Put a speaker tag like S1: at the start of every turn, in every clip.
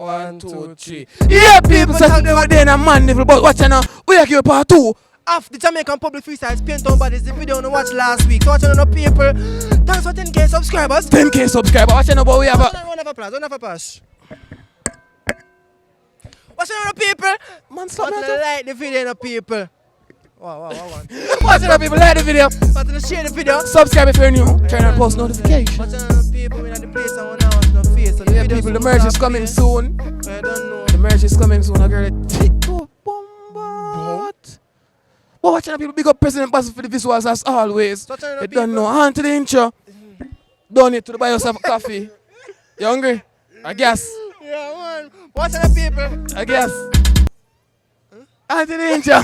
S1: 1, 2, 3. Yeah, people say they were there in a man level, but watch now. We are here part 2.
S2: After the Jamaican Public Freestyle Paint on Bodies, the video you watched last week. So watching on the people. Thanks for 10k subscribers.
S1: 10k subscribers. Watching now, but we have a...
S2: One of a pass. Watching on the people.
S1: Man, stop
S2: watching like the video, the people. Wow.
S1: Watching the people, like the video.
S2: Watching the share the video.
S1: Subscribe if you're new. Turn on post notifications.
S2: Watching the people in the place and when I watch no face. So
S1: yeah, people, the merch is coming soon.
S2: I don't know.
S1: The merch is coming soon. I got a TikTok bomb. But watching the people, big up President Bazzle for the visuals as always. You don't know. On to the intro. Donate to the buy yourself a coffee. You hungry? I guess.
S2: Yeah, man. Watching the people.
S1: I guess. On to the intro.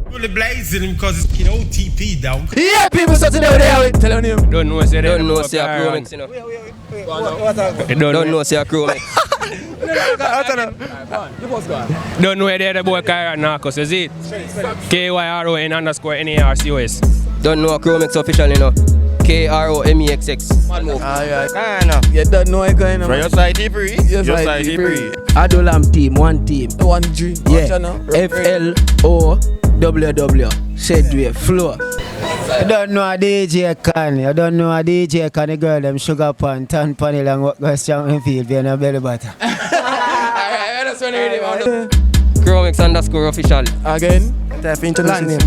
S3: Really blazing him because it's OTP down.
S1: Yeah, people, so today we're there with telling you.
S4: Don't know, say Kromexx, you know. Don't know, say Kromexx. Don't know where they're the boy Kemar Narcus, is it? KYRON_NARCOS. Don't know Kromexx official, you know. KROMEXX.
S1: Caano. You don't know it going on.
S5: From your side, free.
S1: Your side, free.
S6: Adolam team, one team.
S1: One dream.
S6: Yeah. FLOWW. Shedway, floor.
S7: You don't know a DJ Kan. You don't know a DJ Kan. The girl them sugar pan, tan panel and what goes down in field being a belly butter.
S1: Alright, that's what it is.
S4: Kromexx_official.
S1: Again.
S2: Type into Lance.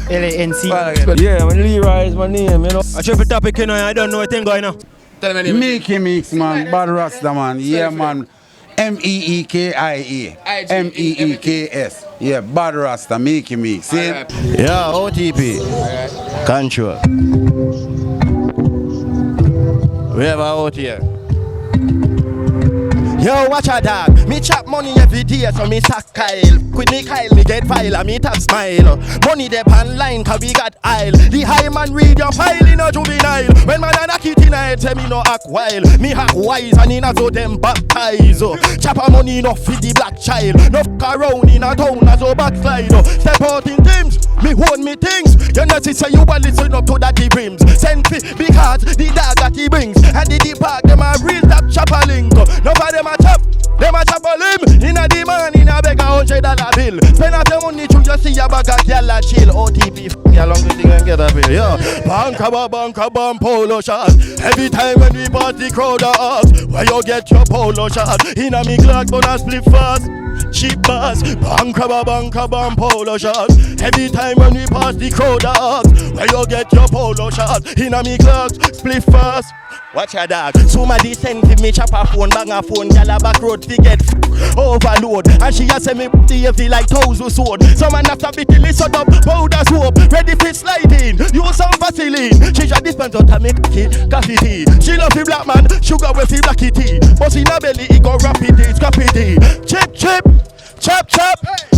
S7: LANC.
S5: Yeah, man, Leroy is my name, you know. A Tripple Topic, you know, I don't know what thing going on.
S1: Tell me name.
S8: Meekie Meeks, man. Bad Rasta, man. Yeah, man. MEEKIA. MEEKS. Yeah, Bad Rasta. Meekie Meeks. See?
S5: Yeah, OTP. Control. We have out here. Yo, watch a dog. Me chop money every day, so me sack Kyle. Quit me Kyle, me get file, and me tap smile. Money dey pan line, cause we got aisle. The high man read your file in a juvenile. When man a knock it in a tell me no act wild. Me act wise, and in a so them baptize. Chop a money enough for the black child. No f*** around in a town, as so backslide. Step out in teams, me own me things. You know, say you a listen up to that the rims. Send me because the dog that he brings. And the park, them a real top chopper link. No for them a chop a limb. In a demand, in a beg $100 bill. Spend out your money to just see a bag of gyal chill. OTP, along the thing and get a bill. Yeah, banka bam, polo shot. Every time when we party, crowd are us. Where you get your polo shot? In a me clock, but I split fast. Cheap bass, banka bam, polo shot. Every time when we pass the crowd are us. Where you get your polo shot? In a me clock, split fast. Watch your dog. Somebody send me chop a phone, bang a phone, gyal a back road to get overload. And she a say me heavy like 1,000 sword. Someone after beating me shut up, powder soap, ready for sliding. Use some Vaseline. She just dispense out to make coffee tea. She love the black man, sugar with the blacky tea. But in her belly, he go rapidity, scrappity. Chip, chop.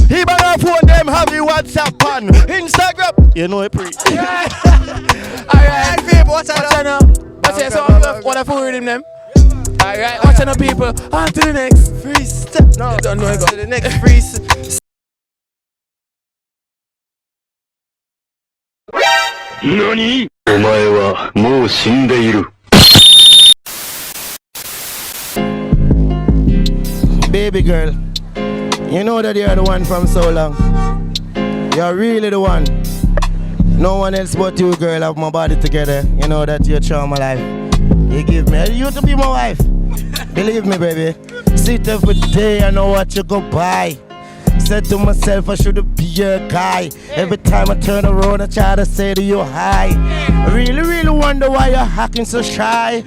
S5: He bang a phone, them have the WhatsApp on Instagram. You know it pre.
S1: Alright, people, what's up? What's it? So what I fool with him them? Alright, watching the people. On to the next freestyle. No, you don't know it.
S2: To the next freestyle.
S9: NANI? お前はもう死んでいる。
S5: Baby girl, you know that you're the one from so long. You're really the one. No one else but you, girl, have my body together. You know that you charm my life. You give me you to be my wife. Believe me, baby. Sit every day, I know what you go buy. Said to myself, I should be your guy. Every time I turn around, I try to say to you hi. I really wonder why you're acting so shy.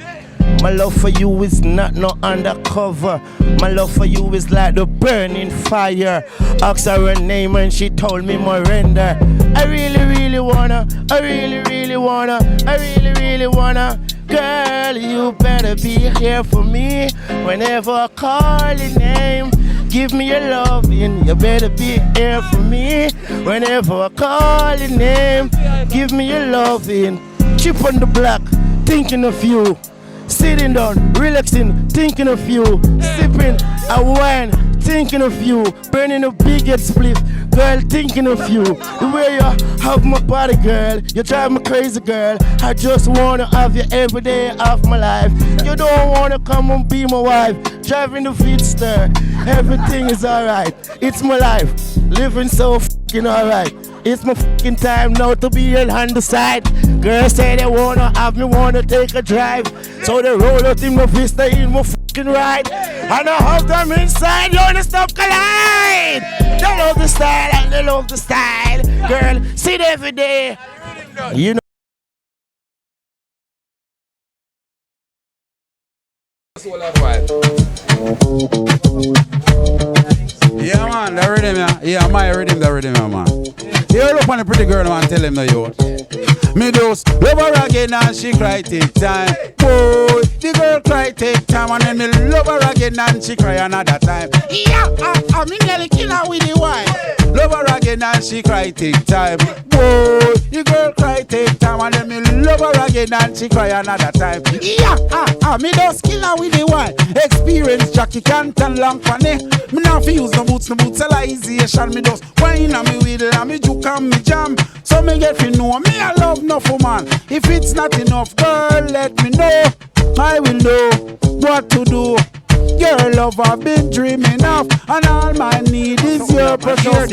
S5: My love for you is not no undercover. My love for you is like the burning fire. Asked her her name and she told me Miranda. I really wanna. Girl, you better be here for me. Whenever I call your name, give me your loving. You better be here for me. Whenever I call your name, give me your loving. Chip on the block, thinking of you. Sitting down, relaxing, thinking of you. Sipping a wine, thinking of you. Burning a biggest split. Girl, thinking of you. The way you have my body, girl. You drive me crazy, girl. I just wanna have you every day of my life. You don't wanna come and be my wife. Driving the Fitster. Everything is alright. It's my life. Living so fucking alright. It's my fucking time now to be on the side. Girls say they wanna have me, wanna take a drive. So they roll out in my Vista in my fucking ride. And I have them inside, you wanna stop collide. They love the style and they love the style. Girl, see it every day. You know.
S8: Yeah, man, the rhythm, yeah, my rhythm, the rhythm, man. You look on a pretty girl and tell him the youth. Me those love her again and she cry take time. Boy, the girl cry take time and then me love her again and she cry another time. Yeah, I mean nearly kill her with the wine. Love her again and she cry take time. Boy, the girl cry take time and then me love her again and she cry another time. Yeah, I mean those kill her with the wine. Experience Jackie can't and long funny. Me not fi use no bootsalization. Me just wine and me wheel and me juke and me jam. So me get fi know me I love no for man. If it's not enough, girl, let me know. I will know what to do. Your love I've been dreaming of, and all my need is your precious.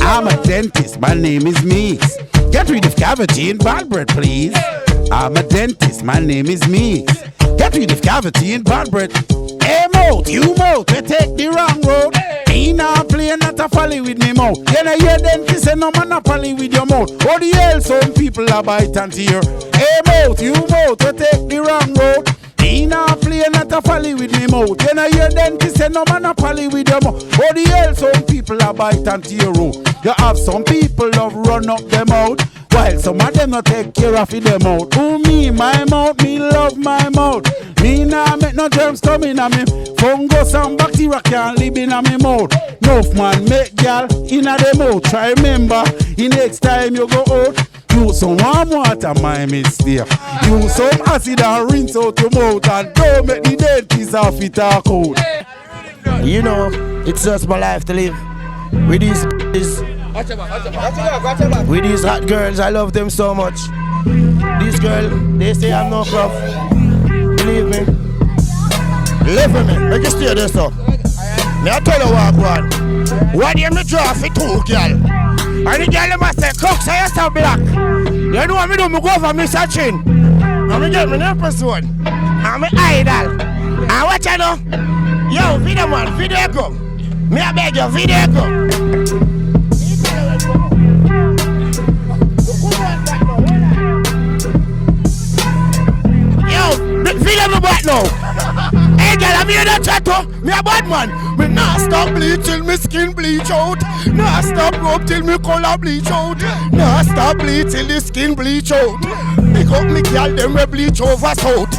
S8: I'm a dentist, my name is Meeks. Get rid of cavity in bad breath, please. I'm a dentist, my name is Meeks. Get rid of cavity in bad breath. Hey mouth, you mouth, we take the wrong road. Ain't a plane not a folly with me mouth. Then I hear dentist say no monopoly with your mouth. Or the hell some people are bite and tear. Hey mouth, you mouth, we take the wrong road. Ain't a plane not a folly with me mouth. Then I hear dentist say no monopoly with your mouth. Or the hell some people are bite and tear. You have some people love run up them out, while some of them not take care of them out. Who me, my mouth, me love my mouth. Me nah make no germs come in a me. Fungus and bacteria can't live in a me mouth. Enough man make gal in a them mouth. Try remember, the next time you go out, use some warm water, my mistake. Use some acid and rinse out your mouth, and don't make the dentist off it talk out.
S5: You know, it's just my life to live. With these hot girls, I love them so much. These girls, they say I'm no rough. Believe me. Live with me. Make you stay there, so. Me I tell you what, one. What do you me draw for two, girl? And the girl must say, Kromexx, I so black. You know what me do? Me go for me searching. And me get me Narcus one. And me idol. And what you know? Yo, video man, video go. Me I beg you, video go. Video me back now. Hey girl, I'm here to chat to me a bad man. Me nah stop bleach till me skin bleach out. Nah stop rub till me color bleach out. Nah stop bleach till the skin bleach out. Pick up me girl, them we bleach over south.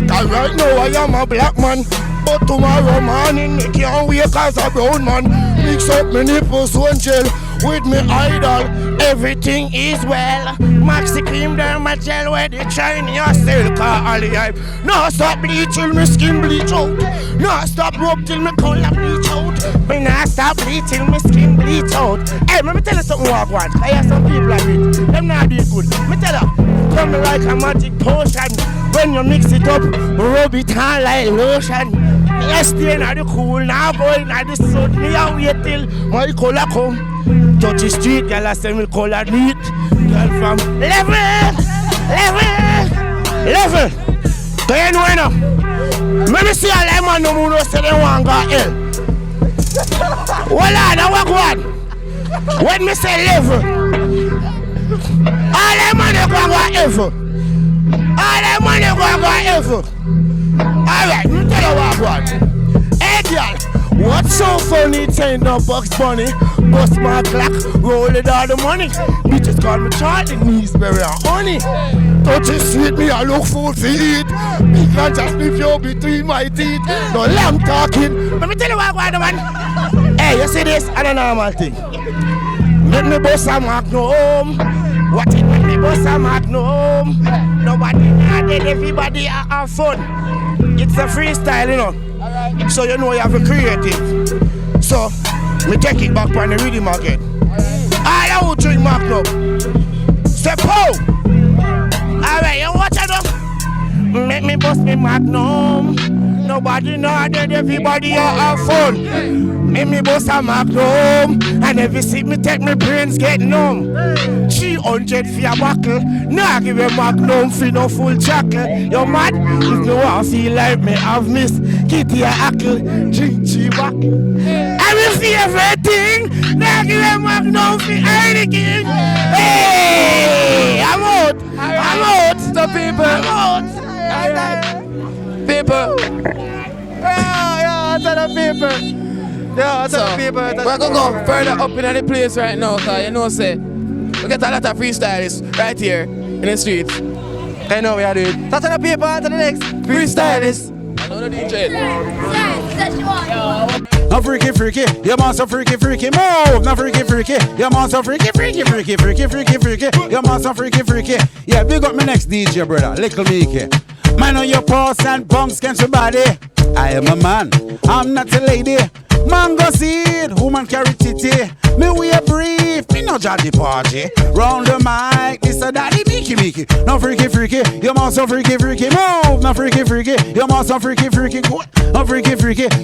S5: Cause right now I am a black man, but tomorrow morning me can't wake as a brown man. Mix up me nipples one gel with me idol. Everything is well. Maxi cream derma gel where they trying yourself car all the hype. No stop bleach till me skin bleach out. No stop rub till me color bleach out. Me nah stop bleach till me skin bleach out. Hey, let me tell you something walk one. I have some people like it. Them not do it good. Me tell you, come like a magic potion. When you mix it up, rub it on like lotion. Me stay at the cool, now going at the sun. Me a wait till my color come. Touch the street, girl, I say me color neat. Girl from level. Do you know enough? Maybe see a lemon no more say they want go hell. Well, I walk one. When me say level, all them money go ever. All them money go ever. Alright, me tell you what one. Hey girl, what's so funny? It ain't no Bugs Bunny. Bust my clock, roll it all the money. Bitches call me Charlie, Neesberry and honey. Touch it sweet, me I look food to eat. Me can't just leave you between my teeth. No lamb talking. Let me tell you what I want. Hey, you see this? I don't know normal thing. Make me bust a mark no home. What it make me bust a mark no home. Nobody not dead, everybody have fun. It's a freestyle, you know. So you know you have a creative. So So, me take it back on the rhythm again. I will drink Magnum. Step out. Alright, you watch it up. Make me bust me Magnum. Nobody know that everybody have fun. Make me bust a Magnum. And every seat me take my brains get numb. 300 for a buckle. Nah give a Magnum for no full chuckle. You mad? If no one feel like me have missed Kitty a hackle. Drink 3 buckle. I will see everything. Nah give a Magnum for anything. Hey, I'm out. I'm out.
S1: Stop people.
S5: I'm out.
S1: People.
S2: Yeah, it's the people. Yeah, it's the people.
S1: We're gonna go further up in the place right now, cause you know say we get a lot of freestylists right here in the streets.
S2: I know we are doing. That's the people. To the next freestylist.
S1: Another DJ.
S8: No freaky, you must so freaky, move. No freaky, you must so freaky, you must so freaky. Yeah, big up my next DJ, brother, Little Meekie. Man on your paws and bunks against your body. I am a man, I'm not a lady. Mango seed, woman carry titty. Me wear brief, me no jolly party. Round the mic, this a daddy Meekie. No freaky, you must so freaky, move. No freaky, you must so freaky, good. No freaky,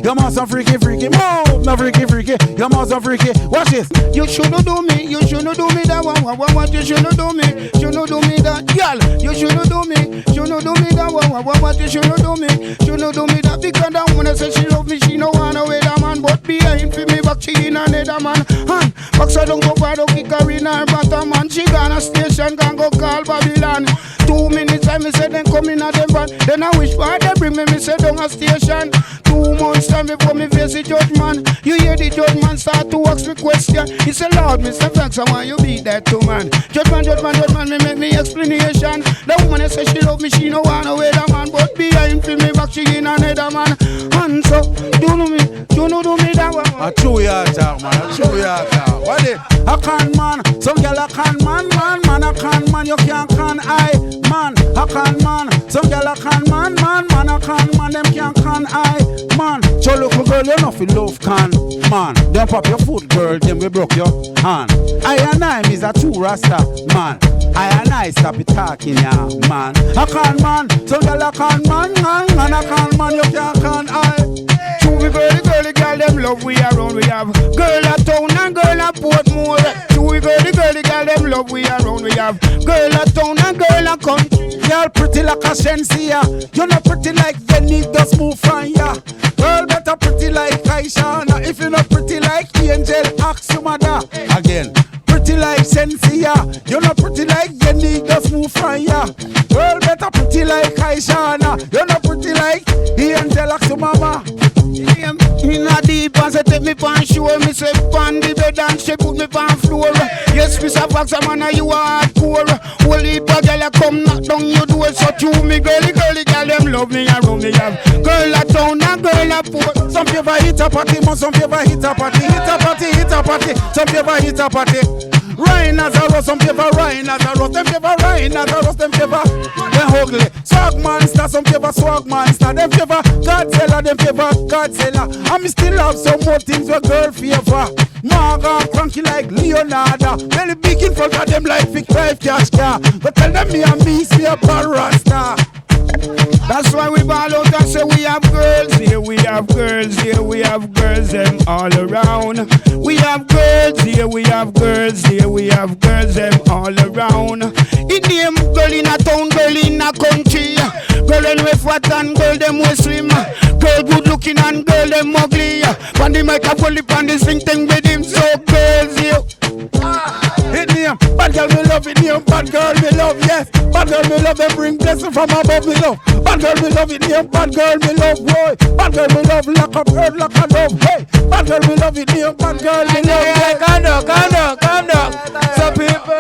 S8: you must so freaky, move. No freaky, you must so freaky. Watch this. You shouldn't do me that one. What you shouldn't do me that, girl. You shouldn't do me that one. What you shouldn't do me that. Because that woman say she love me, she no wanna wait a man. But behind for me back she in another man. And back so don't go far, don't kick her in her bottom man. She gonna station, can go call Babylon. 2 minutes time me say then come in at them van. Then I wish for they bring me say down a station. 2 months time before me face the judgment. You hear the judgment start to ask me question. He say Lord, Mr. Fox, I want you beat that too man. Judgment, me make me explanation. The woman say she love me, she no wanna wait a man. But behind for me back she in another man. And so, do me that one. A true yard talk, man, a true yard talk. What it? A con man, some girl a con man, a con man, you can't con I, man. A con man, some girl a con man, a con man, them can't con I, man. So look girl, you know fi love con, man. Don't pop your foot, girl, then we broke your hand. I and I is a true rasta, man. I and I stop it talking, yeah, man. A con man, some girl a con man, a con man, you can't con I. True, we girl, them love we around, we have girl at town and girl at Portmore. True, we girl, them love we around, we have girl at town and girl at country. Girl pretty like a Shensia, you're not pretty like Jenny, just move from ya. Girl better pretty like Kaishana, if you're not pretty like Angel, ask your mother. Again, pretty like Shensia, you're not pretty like Jenny, just move from ya. Girl better pretty like Kaishana, you're not pretty like Angel, ask your mama. In a deep and say take me pan show. Me say pan the bed and she put me pan floor. Yes, Mr. Fox, a man you are hardcore. Holy bag girl come knock down your door. So true me girly girl them love me around me have girl at town and girl at port. Some people hit a party, some people hit a party. Some people hit a party. Ryan as a rose, some people Ryan as a rose. Them people Ryan as a rose, them people them ugly. Swag monster, some people swag monster. Them people Godzilla, them people Godzilla. And me still have some more things where girl favor. Marga cranky like Leonardo. Belly big in front of them like big 5 cash car. But tell them me and me a bar rasta. That's why we ball out and say we have girls here, we have girls here, we have girls them all around. We have girls here, we have girls here, we have girls them all around. In name girl in a town, girl in a country. Girl them we fat and girl them we slim. Girl good looking and girl them ugly. Pan the mic a bully pan the sing thing with him, so girls here. It name, bad girl me love it name, bad girl me love, yes. Bad girl me love them bring blessing from above me love. Bad girl me love it name, bad girl me love, boy. Bad girl me love, lock up earth, lock a love, hey. Bad girl me love it name, bad girl me love, hey.
S1: Calm down. Some people,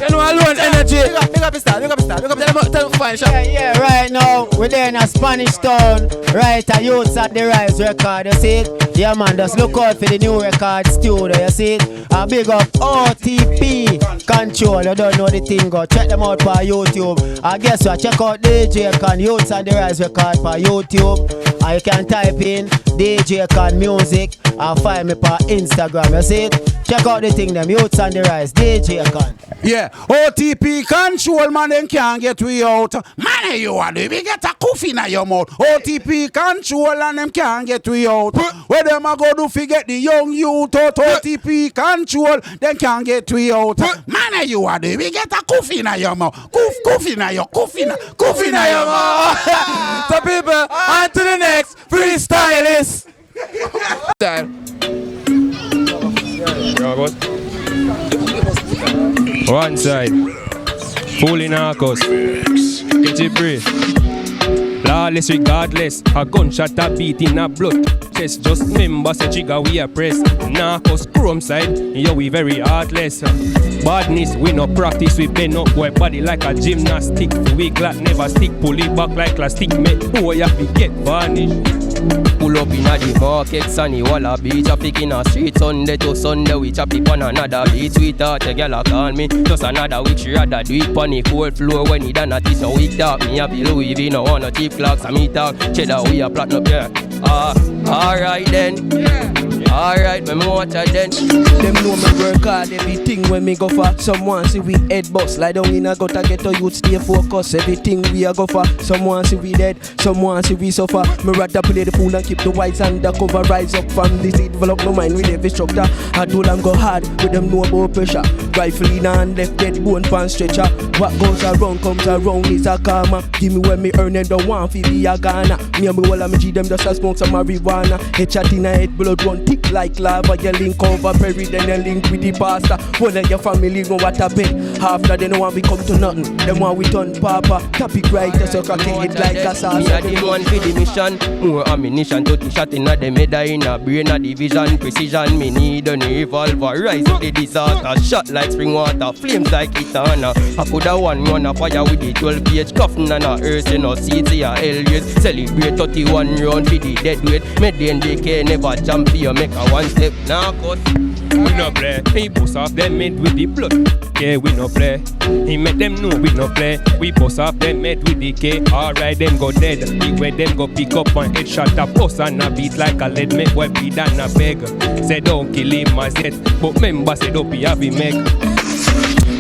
S1: you know alone energy.
S2: Big up the star.
S1: Tell them 5 Spanish shop.
S7: Yeah, right now, we're there in a Spanish town. Right, a Youths at the Rise record, you see it? Yeah, man, just look out for the new record studio, you see it? And big up OTP Control, you don't know the thing, go check them out for YouTube. And guess what, check out DJ Kan, Youths at the Rise record for YouTube. And you can type in DJ Kan Music and find me for Instagram, you see it? Check out the thing, them Youths on the Rise, DJ Kan.
S8: Yeah, OTP Control, man, them can't get we out. Man, you are we get a coffee in your mouth. OTP Control and them can't get we out. Where them a go do forget the young youth out. OTP Control, them can't get we out. Man, you are we get a coffee in your mouth. Coffee in your mouth.
S1: So people, on to the next freestylist.
S4: One side, fooling Narcus, get it free. Lawless regardless, a gunshot a beat in a blood chest. Just remember say trigger we a press. Narcus Kromexx side, yo we very heartless. Badness we no practice, we bend up boy body like a gymnastic. We glad never stick, pull it back like plastic. Make boy have to get varnished. Pull up in a the market, sunny walla beach. A pick in a street, Sunday to Sunday. We chop it on another beat. Sweet thought, a girl a call me. Just another witch, rather do it on the cold floor. When he done a teach a week talk. Me a be Louis V, no one a cheap clocks. And me talk, cheddar we a platinum, yeah. Alright then. Alright, me watch it then.
S6: Them know me work hard everything when me go for. Someone see we head boss, lie down in a gutter, get a youth stay focus. Everything we a go for. Someone see we dead, someone see we suffer. Me rather play the pool and keep the whites undercover. Rise up from the seat, develop my mind with every structure. I do them go hard with them know about pressure. Rifle in hand, left dead bone pan stretcher. What goes around comes around is a karma. Give me when me earn and don't want to be a Ghana. Me and me wall and me G them just a smoke some marijuana. Head shot in a head, blood run thick like lava. You link over Pr3zid3nt, then you link with the pastor. One of your family know what I bet. After they know want we come to nothing. Them want we turn papa. Topic right, just a crack it like a sauce.
S4: Me a the one for the mission. More ammunition to the shot in a them head in a brain a division. Precision me need a revolver. Rise to the disaster. Shot like spring water. Flames like Etana. I put a one a fire with the 12 pH. Coffin and a earth in a CT a L-years. Celebrate 31 round for the dead weight. Made the NDK never jump here. Make a one step. Narcus, we no play. He bust off them made with the blood. Yeah, we no play. He make them know we no play. We bust off them made with the K. Alright, them go dead. Big way them go pick up one headshot. A bust and a beat like a lead. Make boy bleed and a beg. Say don't kill him as yet. But member say don't be happy make.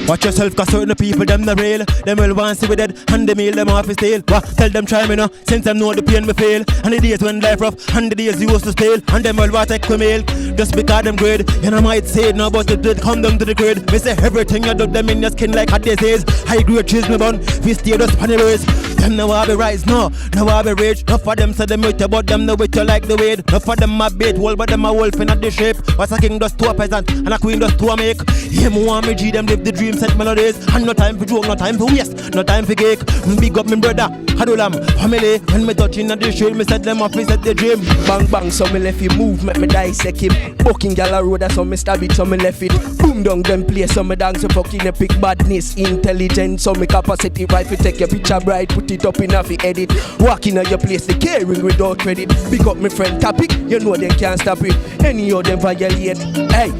S2: Watch yourself, cause certain people, them the real. Them will want to see we dead, and the meal, them off his tail. Tell them try me now, since them know the pain me fail. And the days when life rough, and the days you used to stale. And them will want to take me mail, just because them great. And I might say it now, but it did come down to the grade. Me say everything you do, them in your skin like hot disease. High grade cheese me bun, we stay just funny ways. Them now I be rise, no, now I be rage. Enough for them say them with you, but them know with you like the weight. Enough for them my bait wall, but them a wolf in the shape. What's a king does to a peasant, and a queen does to a make. Yeah, me want me G, them live the dream, set melodies. And no time for joke, no time for waste, no time for cake. Big up me brother, Hadulam, family. When me touching the shield, me set them off, me set the dream.
S6: Bang bang, so me left him move, make me dissect him. Bucking gala road, so me stab it, so me left it. Boom down them place, so me dance a fucking epic badness. Intelligence, so me capacity right for take your picture bright, put it up in a fi edit. Walking at your place, they caring without credit. Big up me friend Topic, you know them can't stop it. Any of them violate, hey.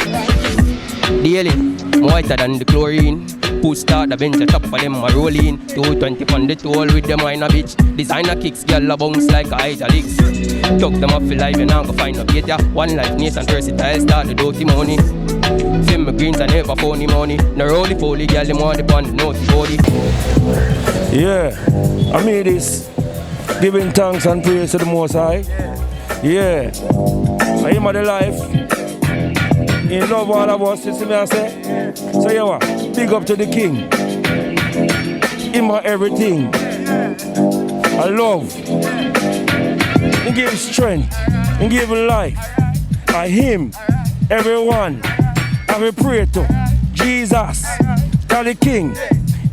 S4: Daily, whiter than the chlorine. Push start the bench, a top of them a rolling. 220 on the toll with them wine a bitch. Designer kicks, girl a bounce like a hydraulics. Tuck them up for life, you now go find a gate ya. One life, nation, versatile, start the dirty money. Film my greens and never phony money. No roly poly, girl, them want the bond, naughty body.
S10: Yeah, I mean this. Giving thanks and praise to the Most High. Yeah, I am the life. In love all of us, you see me I say? So you what? Big up to the King. Him my everything. I love. He give strength. He give life. I him. Everyone. I will pray to Jesus. Tell the King.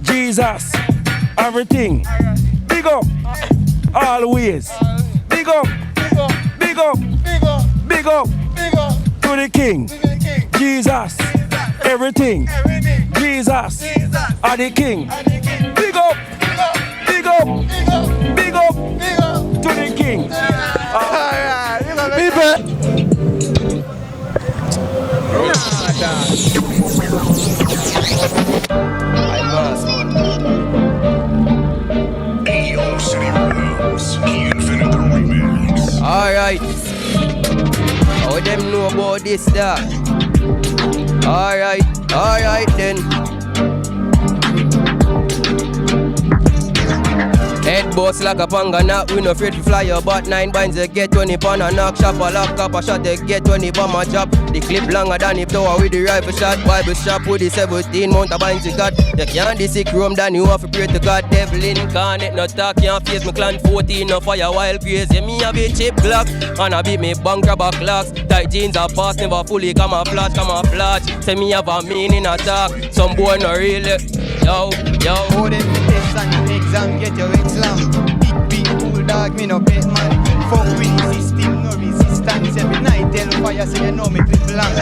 S10: Jesus. Everything. Big up. Always. Big up. Big up. Big up. To the King. Jesus, everything. Jesus, are the King. Big up, big up, king.
S6: Alright. How them know about this da? Alright then. Head boss like a pangana, we no afraid to fly your butt. 9 binds they get 20 pound a knock. Shop a lock up a shot they get 20 bomb a drop. The clip longer than the tower with the rifle shot. Bible shop with the 17 mount a binds you got. You can't the sick room than you have to pray to God. Devil incarnate no talk, can't face me clan 14 no fire wild crazy. Me have a cheap Glock and I beat me bank grabber clocks. Tight jeans are pass never fully camouflage. Say me have a meaning attack. Some boy no really. Yo.
S11: Hold it for test and exam, get your exam. Big cool dog, me no pet man. Fuck with the system, no resistance. Every night tell fire, so you know me clip long.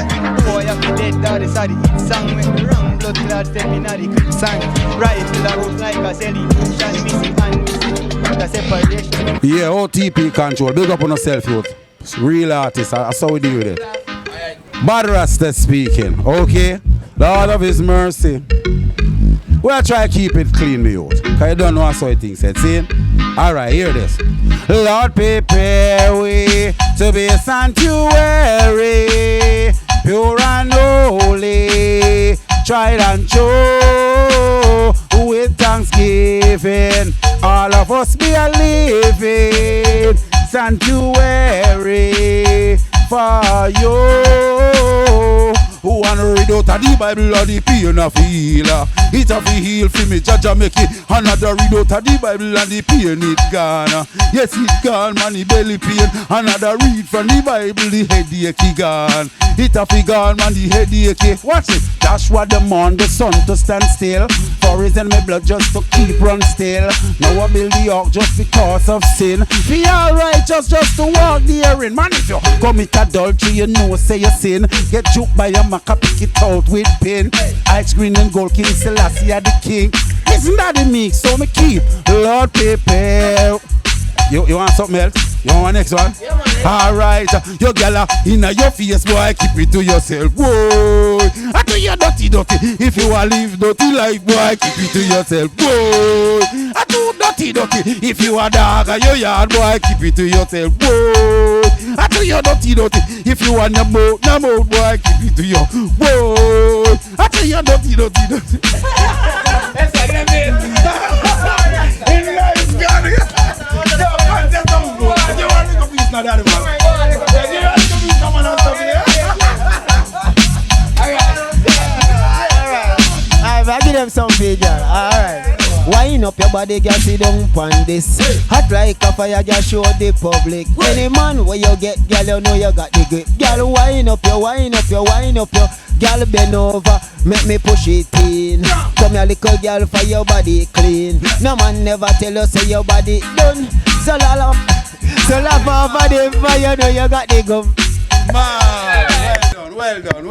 S11: Boy, I feel dead, that is how the hit song. When the wrong blood clot step in the quick song. Rifle a roof like a celebration. Missing and missing, the separation.
S8: Yeah, OTP control, big up on yourself, youth. Real artist, that's how we deal with it. Bad Rasta speaking, okay? Lord of His mercy. We'll try to keep it clean, me out. Cause you don't know how it things said. See? Alright, hear this. Lord, prepare we to be a sanctuary, pure and holy, tried and true, with thanksgiving. All of us be a living sanctuary for you. Who wanna read out of the Bible or the pain of healer? It a fi heal for me, Jaja make it. Another read out of the Bible and the pain it gone. Yes, it gone, man, the belly pain. Another read from the Bible, the headache gone. It a fi gone, man, the headache. Watch it. That's what the man, the sun to stand still. Forest and my blood just to keep run still. Now I build the ark just because of sin. Be alright, just to walk therein. Man, if you commit adultery, you know say you sin. Get juked by your maca, pick it out with pin. Ice green and gold, King Selassie are the king. Isn't that the mix? So me keep Lord prepare. You want something else? You want next one? Yeah, alright, your gala in your face, boy, keep it to yourself. Whoa, I do you dirty. If you want live dirty life, boy, keep it to yourself. Whoa, I do dirty. If you a dog in your yard, boy, keep it to yourself. Whoa, I do you dirty. If you want your mouth, boy, keep it to your. Whoa, I do you dirty. That's like that, man.
S7: Alright, give them some video. Alright. Wind up your body, girl, sit down on this. Hot like a fire, girl, show the public. Any man where you get, girl, you know you got the grip. Girl, wind up your. Girl, bend over, make me push it in. Come here, little girl, for your body clean. No man never tell us say your body done. So laugh over the fire, you know you got the gum.
S8: Man, well done.